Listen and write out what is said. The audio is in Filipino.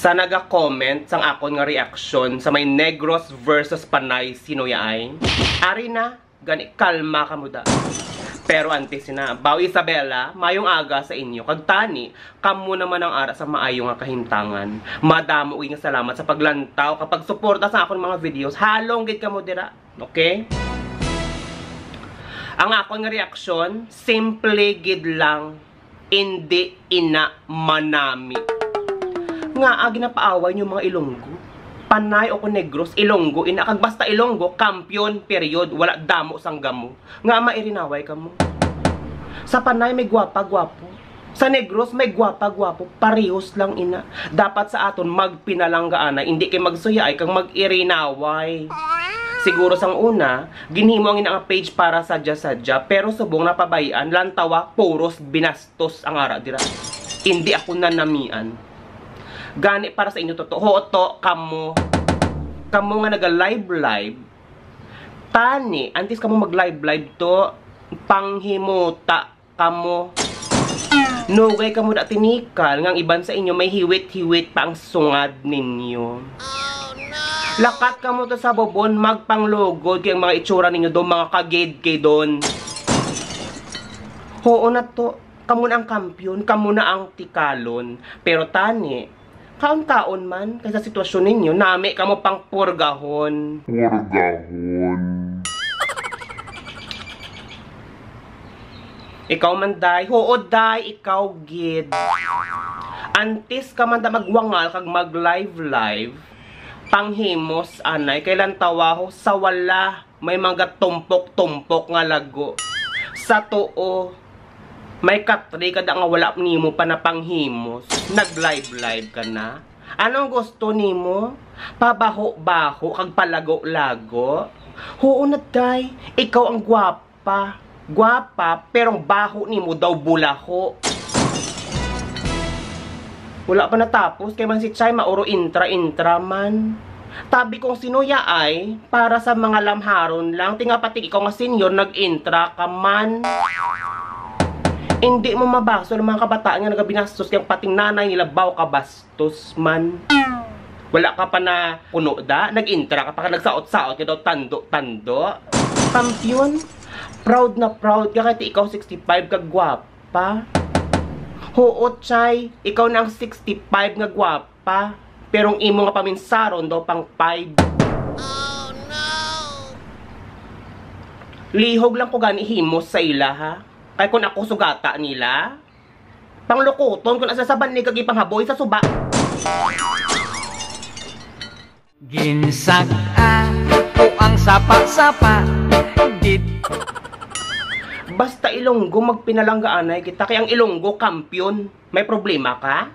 Sa naga-comment sang akon nga reaksyon sa may Negros versus Panay sino yaay. Ari na, gani kalma ka mo da. Pero antes na, Bawi Isabela, mayong aga sa inyo. Kag tani, kamo naman ang ara sa maayong nga kahimtangan. Madamo nga salamat sa paglantaw kapag suporta sa akon mga videos. Halong gid kamo dira, okay? Ang akon nga reaksyon, simple gid lang, hindi ina manami. Nga agi na paaway yung mga Ilonggo. Panay o Negros, Ilonggo, inakag basta Ilonggo, kampiyon, period, wala damo sang gamo. Nga mairinaway ka mo. Sa Panay may gwapa-gwapo. Sa Negros may gwapa-gwapo. Parehos lang ina. Dapat sa aton magpinalanggaanay, hindi kay magsuyay kang mag-irinaway. Siguro sang una, ginhimo ang ina page para sadya-sadya, pero subong napabayan, lantawa, puros binastos ang ara dira. Hindi ako nanamian. Gani para sa inyo totoo to kamo nga naga-live tani antes kamo mag-live to panghimuta kamo nugay kamo da tinikal ngang iban sa inyo may hiwit-hiwit pa ang sungad ninyo. Lakat kamo to sa bobon magpanglugod kay mga itsura ninyo do mga kagid kay don. Oo na to, kamo na ang kampiyon, kamo na ang tikalon, pero tani kaon-kaon man, kaysa sitwasyon ninyo, nami ka mo pang purgahon. Ikaw man day, oo day, ikaw gid. Antes ka man da magwangal kag mag-live, panghimos anay, kailan tawaho sa wala, may mga tumpok-tumpok nga lago. Sa tuo, may katri kada nga wala nimo pa na panghimos. Nag-live ka na. Anong gusto nimo? Pabaho-baho kag palago-lago? Oo na day, ikaw ang gwapa. Gwapa, pero baho nimo daw bulaho. Wala pa natapos, kay man si Chay mauro intra-intra man. Tabi kong sinuya ay, para sa mga lamharon lang, tinga pati ikaw nga senior nag-intra ka man. Hindi mo mabaso ng mga kabataan nga nagabinastos kayang pating nanay nila baw kabastos man. Wala ka pa na puno da, nag-intra ka pa ka nagsaot-saot ka daw tando-tando. Kampiyon, proud na proud ka kahit ikaw 65 ka gwapa. Oo, Chay, ikaw na ang 65 nga gwapa. Pero ang imo nga paminsaron daw pang 5. Oh no! Lihog lang ko gani himos sa ila ha. Kaya kung ako sugata nila, panglukuton kung nasasaban ni kagi panghaboy sa suba. Ginsaga o ang sapa-sapa dit. Basta Ilonggo magpinalanggaanay kita, kaya ang Ilonggo kampiyon. May problema ka?